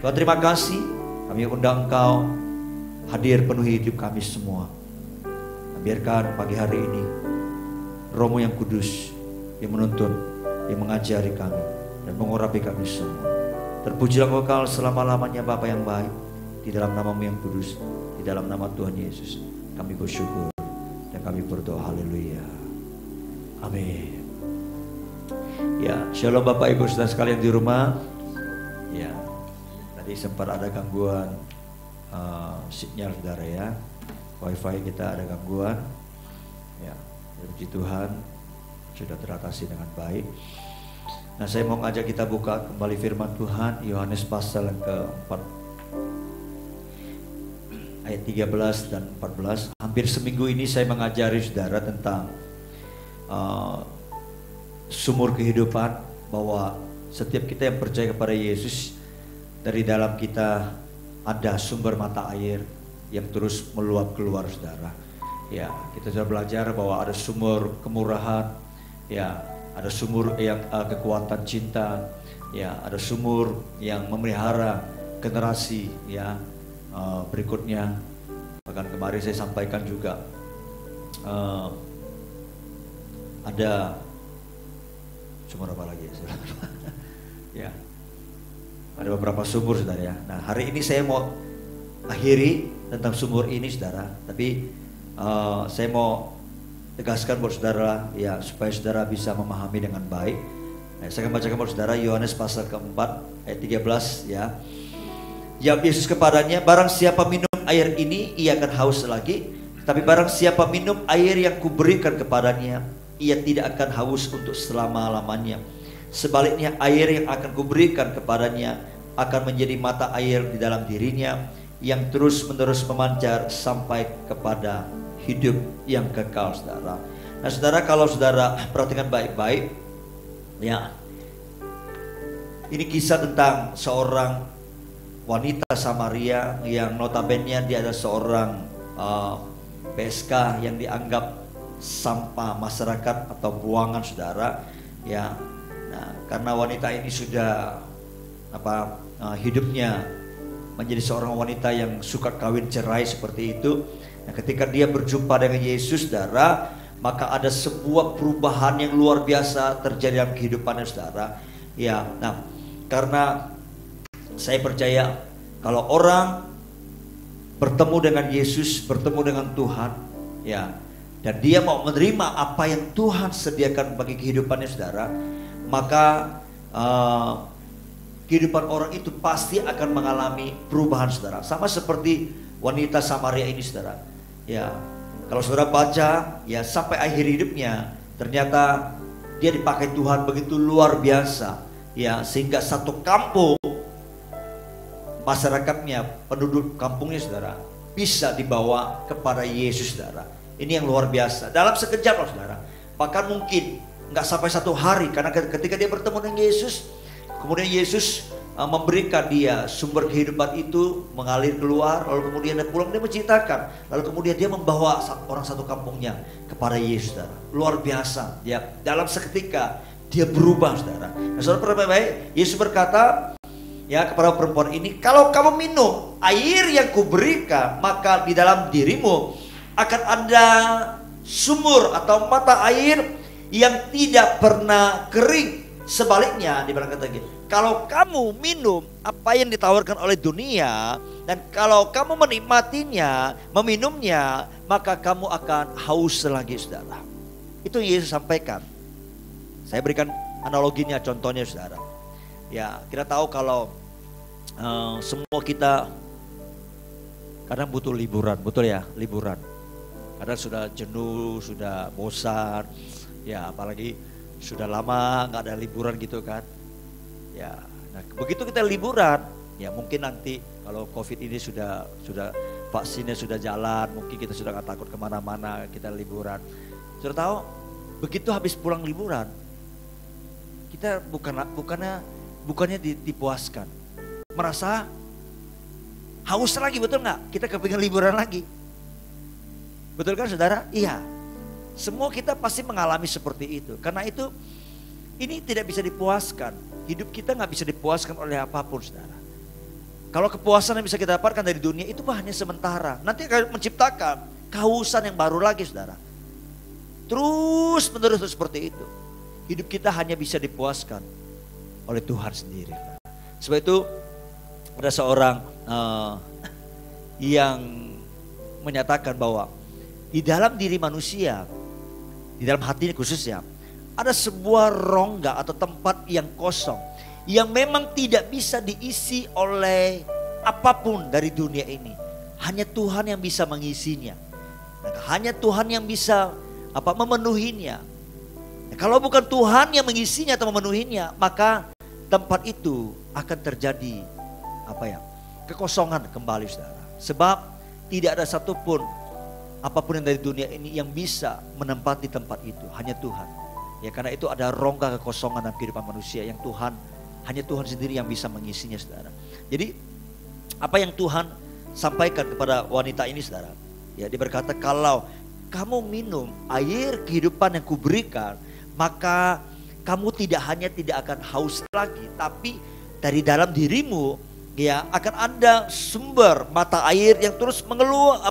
Tuhan terima kasih, kami undang Engkau hadir penuhi hidup kami semua. Biarkan pagi hari ini Roh-Mu yang kudus yang menuntun, yang mengajari kami dan mengurapi kami semua. Terpujilah Engkau selama-lamanya Bapa yang baik. Di dalam nama-Mu yang kudus, di dalam nama Tuhan Yesus kami bersyukur dan kami berdoa. Haleluya, amin. Ya, shalom Bapak Ibu Saudara sekalian di rumah. Ya, tadi sempat ada gangguan sinyal saudara ya, wifi kita ada gangguan. Ya, puji Tuhan sudah teratasi dengan baik. Nah, saya mau ngajak kita buka kembali firman Tuhan Yohanes pasal yang ke-4 ayat 13 dan 14. Hampir seminggu ini saya mengajari saudara tentang sumur kehidupan, bahwa setiap kita yang percaya kepada Yesus, dari dalam kita ada sumber mata air yang terus meluap keluar saudara. Ya, kita sudah belajar bahwa ada sumur kemurahan, ya, ada sumur yang kekuatan cinta, ya, ada sumur yang memelihara generasi ya berikutnya. Bahkan kemarin saya sampaikan juga ada sumur apa lagi ya? Ya, ada beberapa sumur saudara ya. Nah, hari ini saya mau akhiri tentang sumur ini saudara, tapi saya mau tegaskan buat saudara ya, supaya saudara bisa memahami dengan baik. Nah, saya akan bacakan buat saudara Yohanes pasal keempat ayat 13 ya. Jawab Yesus kepadanya, barang siapa minum air ini ia akan haus lagi, tapi barang siapa minum air yang kuberikan kepadanya ia tidak akan haus untuk selama-lamanya. Sebaliknya air yang akan kuberikan kepadanya akan menjadi mata air di dalam dirinya yang terus-menerus memancar sampai kepada hidup yang kekal saudara. Nah saudara, kalau saudara perhatikan baik-baik ya, ini kisah tentang seorang wanita Samaria yang notabene dia adalah seorang PSK yang dianggap sampah masyarakat atau buangan saudara ya. Nah, karena wanita ini sudah hidupnya menjadi seorang wanita yang suka kawin cerai seperti itu. Nah, ketika dia berjumpa dengan Yesus saudara, maka ada sebuah perubahan yang luar biasa terjadi dalam kehidupannya saudara ya. Nah, karena saya percaya kalau orang bertemu dengan Yesus, bertemu dengan Tuhan ya, dan dia mau menerima apa yang Tuhan sediakan bagi kehidupannya saudara, maka kehidupan orang itu pasti akan mengalami perubahan saudara. Sama seperti wanita Samaria ini saudara ya. Kalau saudara baca ya, sampai akhir hidupnya ternyata dia dipakai Tuhan begitu luar biasa ya, sehingga satu kampung, masyarakatnya, penduduk kampungnya saudara, bisa dibawa kepada Yesus saudara. Ini yang luar biasa dalam sekejap loh saudara. Bahkan mungkin nggak sampai satu hari, karena ketika dia bertemu dengan Yesus, kemudian Yesus memberikan dia sumber kehidupan itu mengalir keluar, lalu kemudian dia pulang, dia menceritakan, lalu kemudian dia membawa orang satu kampungnya kepada Yesus saudara. Luar biasa ya, dalam seketika dia berubah saudara. Nah saudara perhatikan baik, Yesus berkata ya kepada perempuan ini, kalau kamu minum air yang kuberikan, maka di dalam dirimu akan ada sumur atau mata air yang tidak pernah kering. Sebaliknya, dia kata gini, kalau kamu minum apa yang ditawarkan oleh dunia, dan kalau kamu menikmatinya, meminumnya, maka kamu akan haus lagi saudara. Itu yang Yesus sampaikan. Saya berikan analoginya, contohnya saudara. Ya, kita tahu kalau semua kita kadang butuh liburan, betul ya, liburan. Kadang sudah jenuh, sudah bosan, ya apalagi sudah lama nggak ada liburan gitu kan. Ya, nah begitu kita liburan, ya mungkin nanti kalau COVID ini sudah vaksinnya sudah jalan, mungkin kita sudah nggak takut kemana-mana, kita liburan. Sudah tahu, begitu habis pulang liburan, kita bukannya dipuaskan, merasa haus lagi, betul nggak? Kita kepingin liburan lagi, betul kan saudara? Iya. Semua kita pasti mengalami seperti itu. Karena itu ini tidak bisa dipuaskan. Hidup kita nggak bisa dipuaskan oleh apapun saudara. Kalau kepuasan yang bisa kita dapatkan dari dunia itu hanya sementara. Nanti akan menciptakan kehausan yang baru lagi, saudara. Terus menerus seperti itu. Hidup kita hanya bisa dipuaskan oleh Tuhan sendiri. Sebab itu ada seorang yang menyatakan bahwa di dalam diri manusia, di dalam hati khususnya, ada sebuah rongga atau tempat yang kosong, yang memang tidak bisa diisi oleh apapun dari dunia ini. Hanya Tuhan yang bisa mengisinya. Hanya Tuhan yang bisa memenuhinya. Kalau bukan Tuhan yang mengisinya atau memenuhinya, maka tempat itu akan terjadi kekosongan kembali, saudara. Sebab tidak ada satupun apapun yang dari dunia ini yang bisa menempati tempat itu. Hanya Tuhan. Ya, karena itu ada rongga kekosongan dalam kehidupan manusia yang hanya Tuhan sendiri yang bisa mengisinya, saudara. Jadi apa yang Tuhan sampaikan kepada wanita ini, saudara, ya, dia berkata, kalau kamu minum air kehidupan yang kuberikan, maka kamu tidak akan haus lagi, tapi dari dalam dirimu ya akan ada sumber mata air yang terus meluap,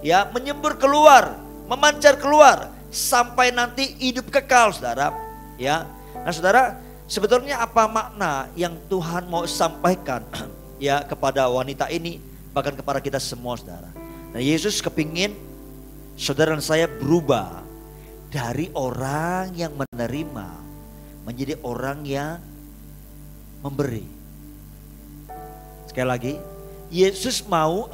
ya, menyembur keluar, memancar keluar sampai nanti hidup kekal, saudara. Ya, nah saudara, sebetulnya apa makna yang Tuhan mau sampaikan ya kepada wanita ini, bahkan kepada kita semua, saudara. Nah, Yesus kepingin saudara dan saya berubah dari orang yang menerima menjadi orang yang memberi. Sekali lagi, Yesus mau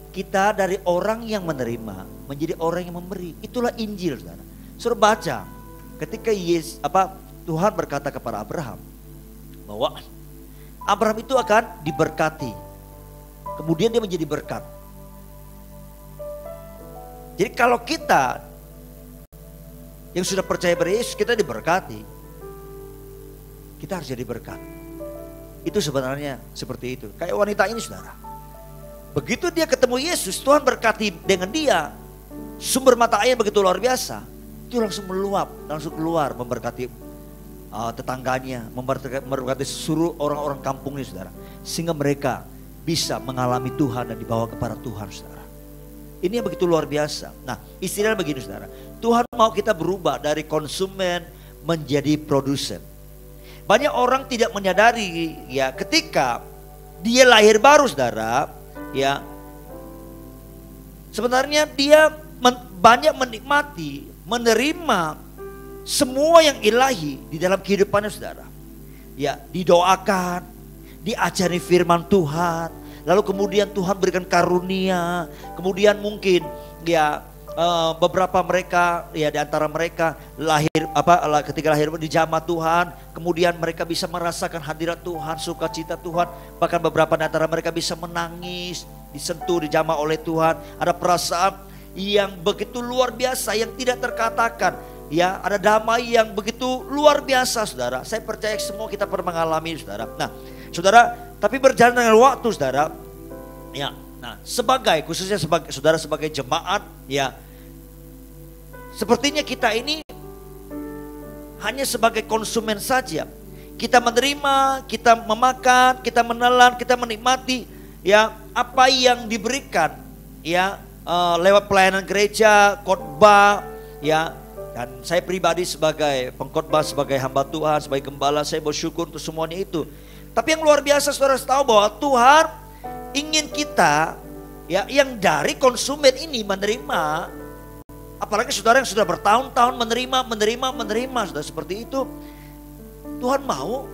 kita dari orang yang menerima menjadi orang yang memberi. Itulah Injil, saudara. Suruh baca ketika Tuhan berkata kepada Abraham bahwa Abraham itu akan diberkati. Kemudian dia menjadi berkat. Jadi kalau kita yang sudah percaya pada Yesus, kita diberkati, kita harus jadi berkat. Itu sebenarnya seperti itu. Kayak wanita ini, saudara. Begitu dia ketemu Yesus, Tuhan berkati dengan dia. Sumber mata air begitu luar biasa. Itu langsung meluap, langsung keluar memberkati tetangganya, memberkati seluruh orang-orang kampungnya, saudara. Sehingga mereka bisa mengalami Tuhan dan dibawa kepada Tuhan, saudara. Ini yang begitu luar biasa. Nah, istilahnya begini, saudara. Tuhan mau kita berubah dari konsumen menjadi produsen. Banyak orang tidak menyadari ya, ketika dia lahir baru, saudara, ya, sebenarnya dia banyak menikmati, menerima semua yang ilahi di dalam kehidupannya, saudara. Ya, didoakan, diajari firman Tuhan, lalu kemudian Tuhan berikan karunia, kemudian mungkin ya beberapa mereka ya di antara mereka ketika lahir di jamaah Tuhan, kemudian mereka bisa merasakan hadirat Tuhan, sukacita Tuhan, bahkan beberapa di antara mereka bisa menangis, disentuh, dijamah oleh Tuhan, ada perasaan yang begitu luar biasa yang tidak terkatakan. Ya, ada damai yang begitu luar biasa, saudara. Saya percaya semua kita pernah mengalami, saudara. Nah, saudara, tapi berjalan dengan waktu, saudara. Ya, nah, khususnya sebagai jemaat, ya, sepertinya kita ini hanya sebagai konsumen saja. Kita menerima, kita memakan, kita menelan, kita menikmati, ya, apa yang diberikan, ya, lewat pelayanan gereja, khotbah, ya. Dan saya pribadi sebagai pengkhotbah, sebagai hamba Tuhan, sebagai gembala, saya bersyukur untuk semuanya itu. Tapi yang luar biasa, saudara tahu bahwa Tuhan ingin kita, ya, yang dari konsumen ini menerima. Apalagi saudara yang sudah bertahun-tahun menerima, sudah seperti itu. Tuhan mau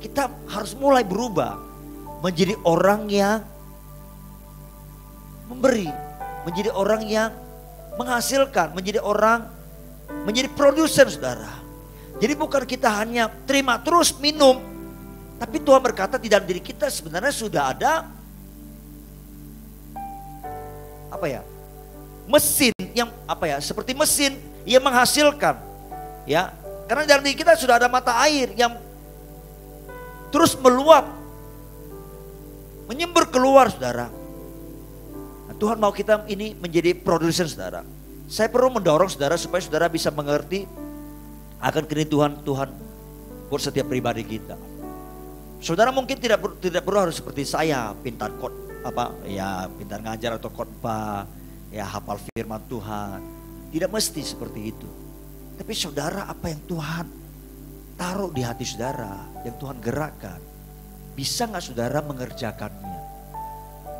kita harus mulai berubah menjadi orang yang memberi, menjadi orang yang menghasilkan, menjadi produsen, saudara. Jadi bukan kita hanya terima terus minum, tapi Tuhan berkata di dalam diri kita sebenarnya sudah ada mesin yang seperti mesin yang menghasilkan, ya. Karena di dalam diri kita sudah ada mata air yang terus meluap, menyembur keluar, saudara. Nah, Tuhan mau kita ini menjadi produsen, saudara. Saya perlu mendorong saudara supaya saudara bisa mengerti akan kehendak Tuhan buat setiap pribadi kita. Saudara mungkin tidak perlu harus seperti saya, pintar pintar ngajar atau khotbah, ya hafal firman Tuhan. Tidak mesti seperti itu. Tapi saudara, apa yang Tuhan taruh di hati saudara, yang Tuhan gerakkan, bisa nggak saudara mengerjakannya?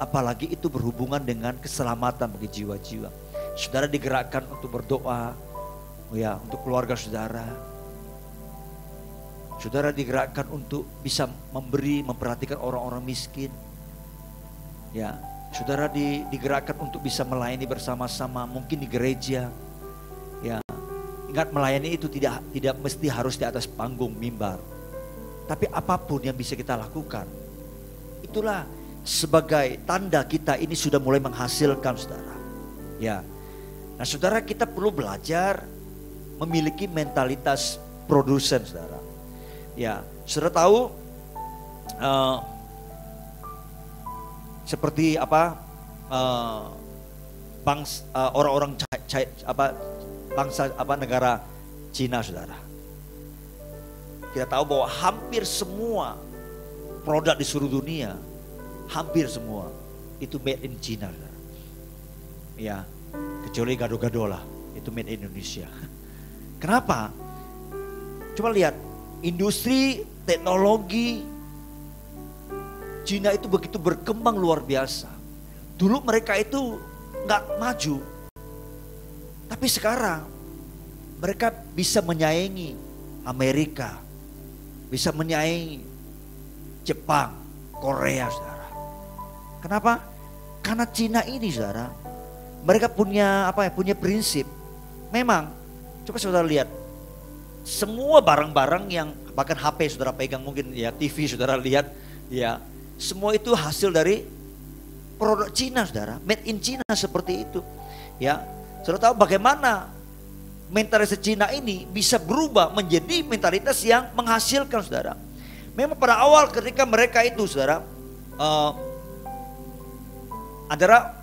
Apalagi itu berhubungan dengan keselamatan bagi jiwa-jiwa. Saudara digerakkan untuk berdoa, ya, untuk keluarga saudara. Saudara digerakkan untuk bisa memberi, memperhatikan orang-orang miskin. Ya, saudara digerakkan untuk bisa melayani bersama-sama, mungkin di gereja. Ya, ingat, melayani itu tidak mesti harus di atas panggung mimbar. Tapi apapun yang bisa kita lakukan, itulah sebagai tanda kita ini sudah mulai menghasilkan, saudara. Ya, nah saudara, kita perlu belajar memiliki mentalitas produsen, saudara. Ya, saudara tahu seperti apa orang-orang bangsa negara Cina, saudara. Kita tahu bahwa hampir semua produk di seluruh dunia, hampir semua itu made in China, saudara. Ya, kecuali gado-gado lah, itu made in Indonesia. Kenapa? Coba lihat, industri teknologi Cina itu begitu berkembang luar biasa. Dulu mereka itu nggak maju, tapi sekarang mereka bisa menyaingi Amerika, bisa menyaingi Jepang, Korea, saudara. Kenapa? Karena Cina ini, saudara, mereka punya punya prinsip. Memang, coba saudara lihat, semua barang-barang yang bahkan HP saudara pegang, mungkin ya TV saudara lihat, ya semua itu hasil dari produk Cina, saudara, made in China seperti itu. Ya, saudara tahu bagaimana mentalitas Cina ini bisa berubah menjadi mentalitas yang menghasilkan, saudara. Memang pada awal ketika mereka itu, saudara, adalah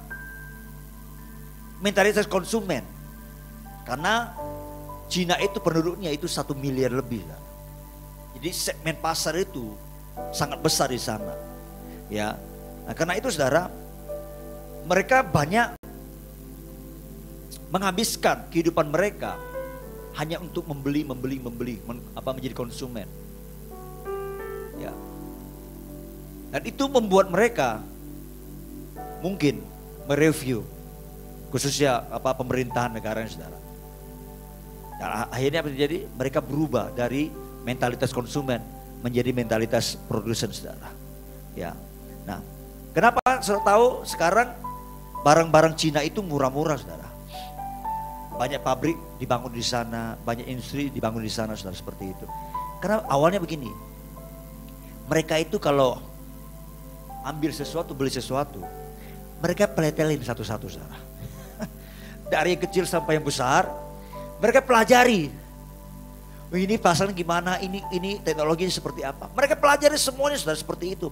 mentalitas konsumen, karena Cina itu penduduknya itu 1 miliar lebih, saudara. Jadi segmen pasar itu sangat besar di sana. Ya, nah, karena itu, saudara, mereka banyak menghabiskan kehidupan mereka hanya untuk membeli, menjadi konsumen. Ya, dan itu membuat mereka mungkin mereview, khususnya pemerintahan negara, saudara. Dan akhirnya apa terjadi? Mereka berubah dari mentalitas konsumen menjadi mentalitas produsen, saudara. Ya. Nah, kenapa saudara tahu sekarang barang-barang Cina itu murah-murah, saudara? Banyak pabrik dibangun di sana, banyak industri dibangun di sana, saudara, seperti itu. Karena awalnya begini, mereka itu kalau ambil sesuatu, beli sesuatu, mereka peletelin satu-satu, saudara. Dari yang kecil sampai yang besar, mereka pelajari. Ini pasaran gimana, ini teknologinya seperti apa. Mereka pelajari semuanya, saudara, seperti itu.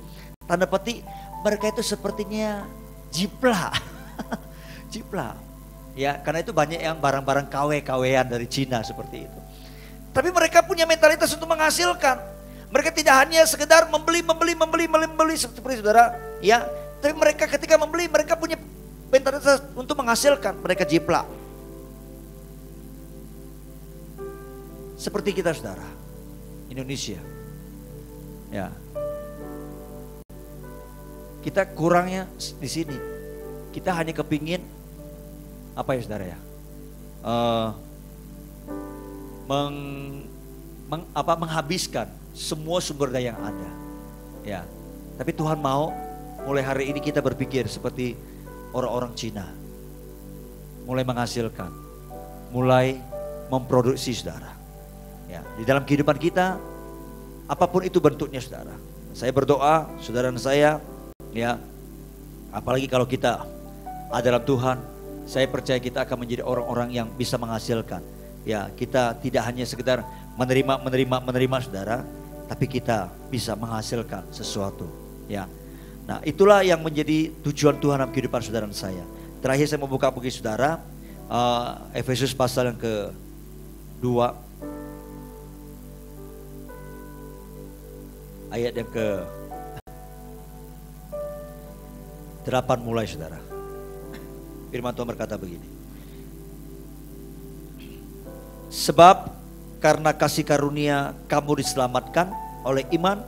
Tanda petik, mereka itu sepertinya jiplak. Jiplak. Ya, karena itu banyak yang barang-barang KW-KW-an dari Cina seperti itu. Tapi mereka punya mentalitas untuk menghasilkan. Mereka tidak hanya sekedar membeli seperti saudara, ya. Tapi mereka ketika membeli, mereka punya mentalitas untuk menghasilkan. Mereka jiplak. Seperti kita, saudara, Indonesia. Ya. Kita kurangnya di sini. Kita hanya kepingin apa ya, saudara, ya? Menghabiskan semua sumber daya yang ada. Ya. Tapi Tuhan mau mulai hari ini kita berpikir seperti orang-orang Cina. Mulai menghasilkan, mulai memproduksi, saudara. Ya, di dalam kehidupan kita, apapun itu bentuknya, saudara. Saya berdoa, saudara dan saya, ya, apalagi kalau kita ada dalam Tuhan, saya percaya kita akan menjadi orang-orang yang bisa menghasilkan. Ya, kita tidak hanya sekedar menerima, saudara, tapi kita bisa menghasilkan sesuatu. Ya, nah itulah yang menjadi tujuan Tuhan dalam kehidupan saudara dan saya. Terakhir saya mau buka bagi saudara Efesus pasal yang ke-2. ayat yang ke 8 mulai saudara. Firman Tuhan berkata begini. Sebab karena kasih karunia kamu diselamatkan oleh iman,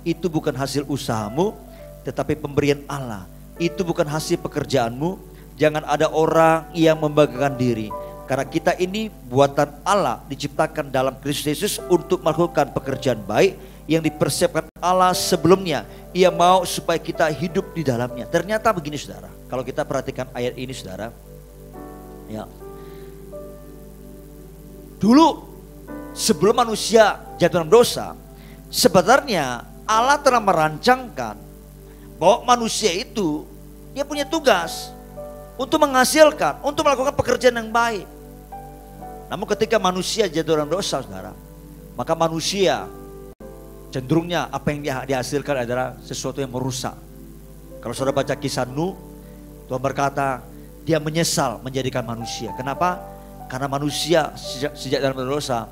itu bukan hasil usahamu, tetapi pemberian Allah. Itu bukan hasil pekerjaanmu. Jangan ada orang yang membanggakan diri, karena kita ini buatan Allah, diciptakan dalam Kristus Yesus untuk melakukan pekerjaan baik yang dipersiapkan Allah sebelumnya. Ia mau supaya kita hidup di dalamnya. Ternyata begini saudara, kalau kita perhatikan ayat ini saudara, ya, dulu sebelum manusia jatuh dalam dosa, sebenarnya Allah telah merancangkan bahwa manusia itu dia punya tugas untuk menghasilkan, untuk melakukan pekerjaan yang baik. Namun ketika manusia jatuh dalam dosa saudara, maka manusia cenderungnya apa yang dihasilkan adalah sesuatu yang merusak. Kalau saudara baca kisah Nuh, Tuhan berkata dia menyesal menjadikan manusia. Kenapa? Karena manusia sejak dalam dosa,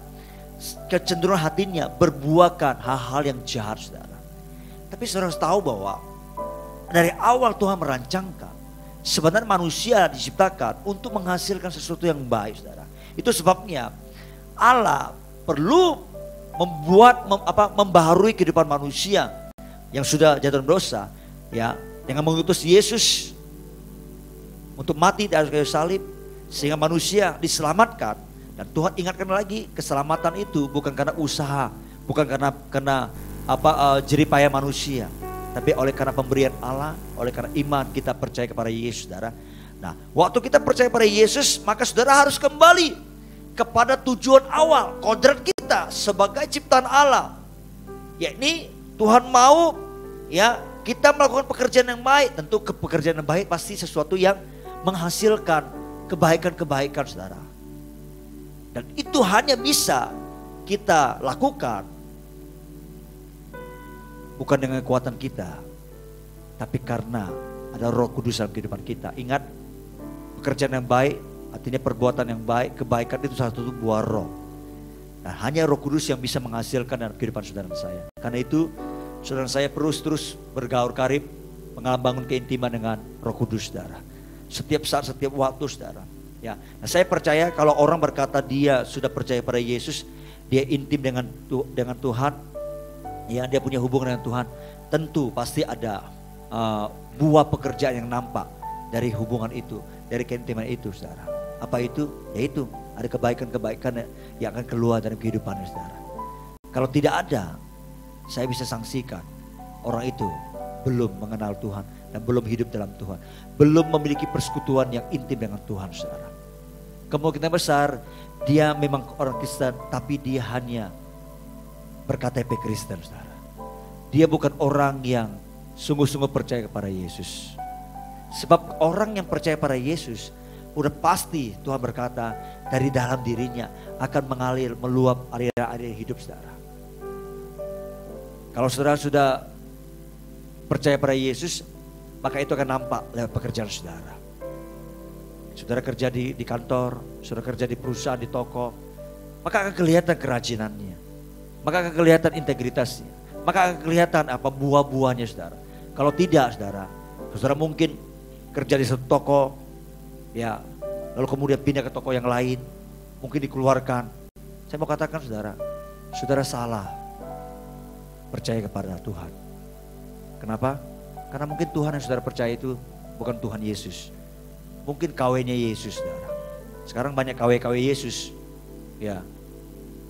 kecenderungan hatinya berbuahkan hal-hal yang jahat saudara. Tapi saudara harus tahu bahwa dari awal Tuhan merancangkan, sebenarnya manusia diciptakan untuk menghasilkan sesuatu yang baik saudara. Itu sebabnya Allah perlu membaharui kehidupan manusia yang sudah jatuh dalam dosa, ya, dengan mengutus Yesus untuk mati di atas kayu salib sehingga manusia diselamatkan. Dan Tuhan ingatkan lagi, keselamatan itu bukan karena usaha, bukan karena jerih payah manusia, tapi oleh karena pemberian Allah, oleh karena iman kita percaya kepada Yesus saudara. Nah, waktu kita percaya pada Yesus, maka saudara harus kembali kepada tujuan awal, kodrat kita sebagai ciptaan Allah, yakni Tuhan mau, ya, kita melakukan pekerjaan yang baik. Tentu pekerjaan yang baik pasti sesuatu yang menghasilkan kebaikan-kebaikan saudara. Dan itu hanya bisa kita lakukan bukan dengan kekuatan kita, tapi karena ada Roh Kudus dalam kehidupan kita. Ingat, pekerjaan yang baik artinya perbuatan yang baik, kebaikan itu salah satu buah roh. Nah, hanya Roh Kudus yang bisa menghasilkan dalam kehidupan saudara saya. Karena itu saudara saya terus bergaul karib, membangun keintiman dengan Roh Kudus saudara. Setiap saat, setiap waktu saudara. Ya, nah, saya percaya kalau orang berkata dia sudah percaya pada Yesus, dia intim dengan Tuhan, ya, dia punya hubungan dengan Tuhan, tentu pasti ada buah pekerjaan yang nampak dari hubungan itu, dari keintiman itu saudara. Apa itu? Yaitu ada kebaikan-kebaikan yang akan keluar dari kehidupan saudara. Kalau tidak ada, saya bisa saksikan orang itu belum mengenal Tuhan dan belum hidup dalam Tuhan, belum memiliki persekutuan yang intim dengan Tuhan saudara. Kemungkinan besar dia memang orang Kristen, tapi dia hanya berKTP Kristen saudara. Dia bukan orang yang sungguh-sungguh percaya kepada Yesus. Sebab orang yang percaya pada Yesus, udah pasti Tuhan berkata dari dalam dirinya akan mengalir, meluap air-air hidup saudara. Kalau saudara sudah percaya pada Yesus, maka itu akan nampak lewat pekerjaan saudara. Saudara kerja di kantor, saudara kerja di perusahaan, di toko, maka akan kelihatan kerajinannya, maka akan kelihatan integritasnya, maka akan kelihatan apa buah-buahnya saudara. Kalau tidak saudara, saudara mungkin kerja di satu toko, ya, lalu kemudian pindah ke toko yang lain, mungkin dikeluarkan. Saya mau katakan saudara, saudara salah percaya kepada Tuhan. Kenapa? Karena mungkin Tuhan yang saudara percaya itu bukan Tuhan Yesus. Mungkin KW-nya Yesus saudara. Sekarang banyak KW-KW Yesus, ya,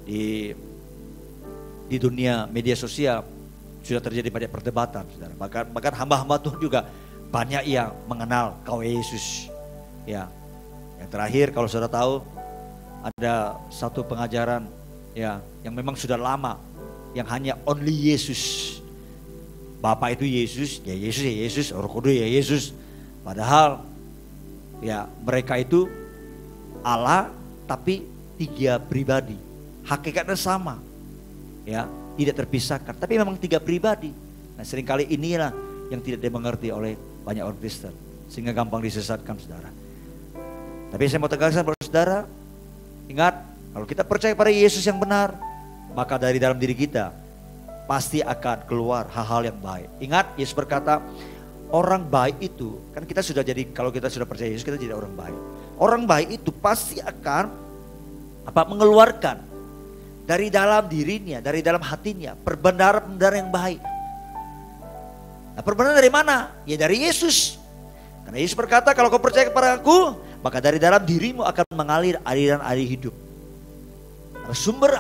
di dunia media sosial sudah terjadi banyak perdebatan saudara. Bahkan hamba-hamba Tuhan juga banyak yang mengenal KW Yesus. Ya, yang terakhir kalau saudara tahu ada satu pengajaran, ya, yang memang sudah lama, yang hanya only Yesus. Bapa itu Yesus, ya Yesus, Roh Kudus ya Yesus. Padahal ya mereka itu Allah tapi tiga pribadi. Hakikatnya sama. Ya, tidak terpisahkan, tapi memang tiga pribadi. Nah, seringkali inilah yang tidak dimengerti oleh banyak orang Kristen, sehingga gampang disesatkan saudara. Tapi saya mau tegaskan pada saudara, ingat, kalau kita percaya pada Yesus yang benar, maka dari dalam diri kita pasti akan keluar hal-hal yang baik. Ingat, Yesus berkata, orang baik itu, kan kita sudah jadi, kalau kita sudah percaya Yesus, kita jadi orang baik. Orang baik itu pasti akan mengeluarkan dari dalam dirinya, dari dalam hatinya, perbendaharaan yang baik. Nah, perbendaharaan dari mana? Ya dari Yesus. Karena Yesus berkata, kalau kau percaya kepada Aku, maka dari dalam dirimu akan mengalir aliran air hidup. Nah, sumber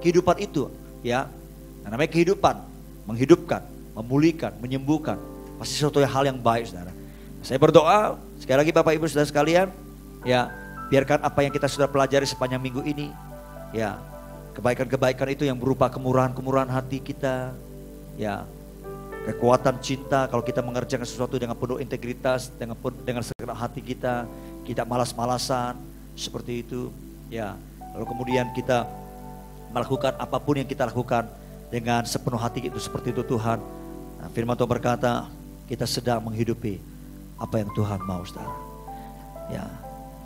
kehidupan itu, ya, namanya kehidupan, menghidupkan, memulihkan, menyembuhkan. Pasti suatu hal yang baik, saudara. Saya berdoa sekali lagi Bapak Ibu saudara sekalian, ya, biarkan apa yang kita sudah pelajari sepanjang minggu ini, ya, kebaikan-kebaikan itu yang berupa kemurahan-kemurahan hati kita, ya, kekuatan cinta. Kalau kita mengerjakan sesuatu dengan penuh integritas, dengan segenap hati kita, tidak malas-malasan seperti itu, ya. Lalu kemudian kita melakukan apapun yang kita lakukan dengan sepenuh hati itu seperti itu Tuhan. Nah, firman Tuhan berkata, kita sedang menghidupi apa yang Tuhan mau, saudara. Ya.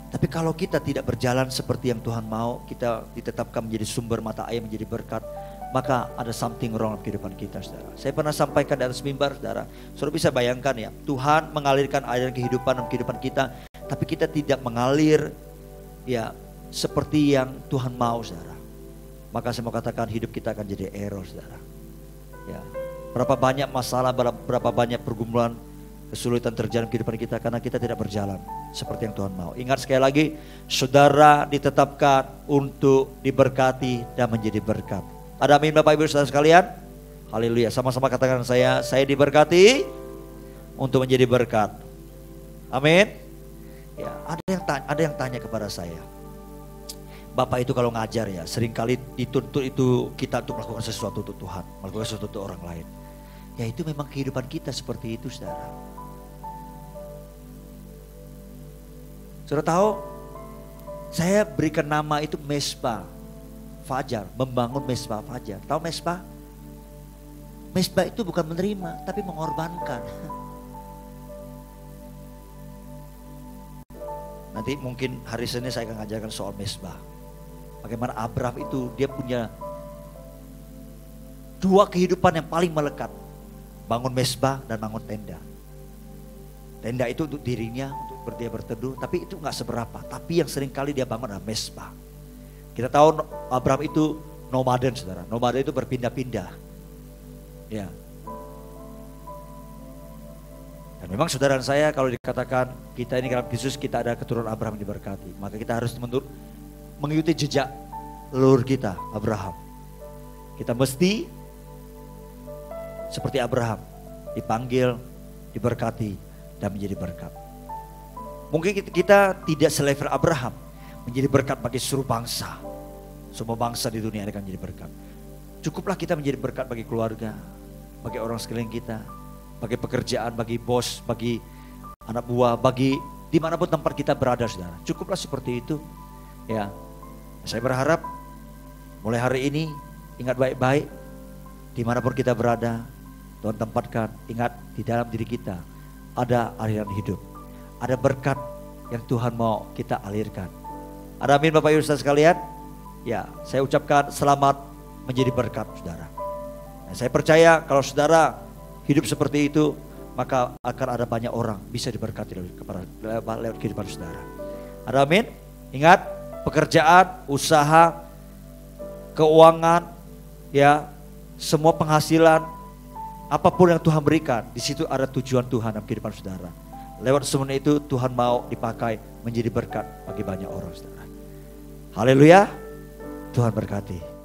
Tapi kalau kita tidak berjalan seperti yang Tuhan mau, kita ditetapkan menjadi sumber mata air, menjadi berkat, maka ada something wrong dalam kehidupan kita, saudara. Saya pernah sampaikan di atas mimbar, saudara. Saudara bisa bayangkan ya, Tuhan mengalirkan aliran kehidupan dalam kehidupan kita, tapi kita tidak mengalir, ya, seperti yang Tuhan mau, saudara. Maka saya mau katakan hidup kita akan jadi error, saudara. Ya. Berapa banyak masalah, berapa banyak pergumulan, kesulitan terjadi dalam kehidupan kita karena kita tidak berjalan seperti yang Tuhan mau. Ingat sekali lagi, saudara ditetapkan untuk diberkati dan menjadi berkat. Ada amin Bapak Ibu saudara sekalian? Haleluya. Sama-sama katakan saya diberkati untuk menjadi berkat. Amin. Ya, ada yang tanya kepada saya, Bapak itu kalau ngajar ya, seringkali dituntut itu kita untuk melakukan sesuatu untuk Tuhan, melakukan sesuatu untuk orang lain. Ya itu memang kehidupan kita seperti itu, saudara. Saudara tahu, saya berikan nama itu Mesbah Fajar, membangun Mesbah Fajar. Tahu Mesbah? Mesbah itu bukan menerima, tapi mengorbankan. Nanti mungkin hari Senin saya akan ngajarkan soal Mesbah. Bagaimana Abraham itu dia punya dua kehidupan yang paling melekat. Bangun mesbah dan bangun tenda. Tenda itu untuk dirinya, untuk dia berteduh, tapi itu gak seberapa. Tapi yang sering kali dia bangun adalah mesbah. Kita tahu Abraham itu nomaden, saudara. Nomaden itu berpindah-pindah. Ya. Dan memang saudara saya kalau dikatakan kita ini dalam Kristus kita ada keturunan Abraham yang diberkati. Maka kita harus mengikuti jejak leluhur kita, Abraham. Kita mesti seperti Abraham, dipanggil, diberkati, dan menjadi berkat. Mungkin kita tidak selevel Abraham, menjadi berkat bagi seluruh bangsa. Semua bangsa di dunia akan menjadi berkat. Cukuplah kita menjadi berkat bagi keluarga, bagi orang sekeliling kita, bagi pekerjaan, bagi bos, bagi anak buah, bagi dimanapun tempat kita berada, saudara. Cukuplah seperti itu. Ya, saya berharap mulai hari ini ingat baik-baik, dimanapun kita berada, Tuhan tempatkan, ingat di dalam diri kita ada aliran hidup, ada berkat yang Tuhan mau kita alirkan. Ada amin Bapak Ibu saudara sekalian? Ya, saya ucapkan selamat menjadi berkat saudara. Nah, saya percaya kalau saudara hidup seperti itu, maka akan ada banyak orang bisa diberkati lewat kehidupan saudara. Ada amin? Ingat, pekerjaan, usaha, keuangan, ya, semua penghasilan, apapun yang Tuhan berikan, di situ ada tujuan Tuhan dalam kehidupan saudara. Lewat semua itu Tuhan mau dipakai menjadi berkat bagi banyak orang, saudara. Haleluya, Tuhan berkati.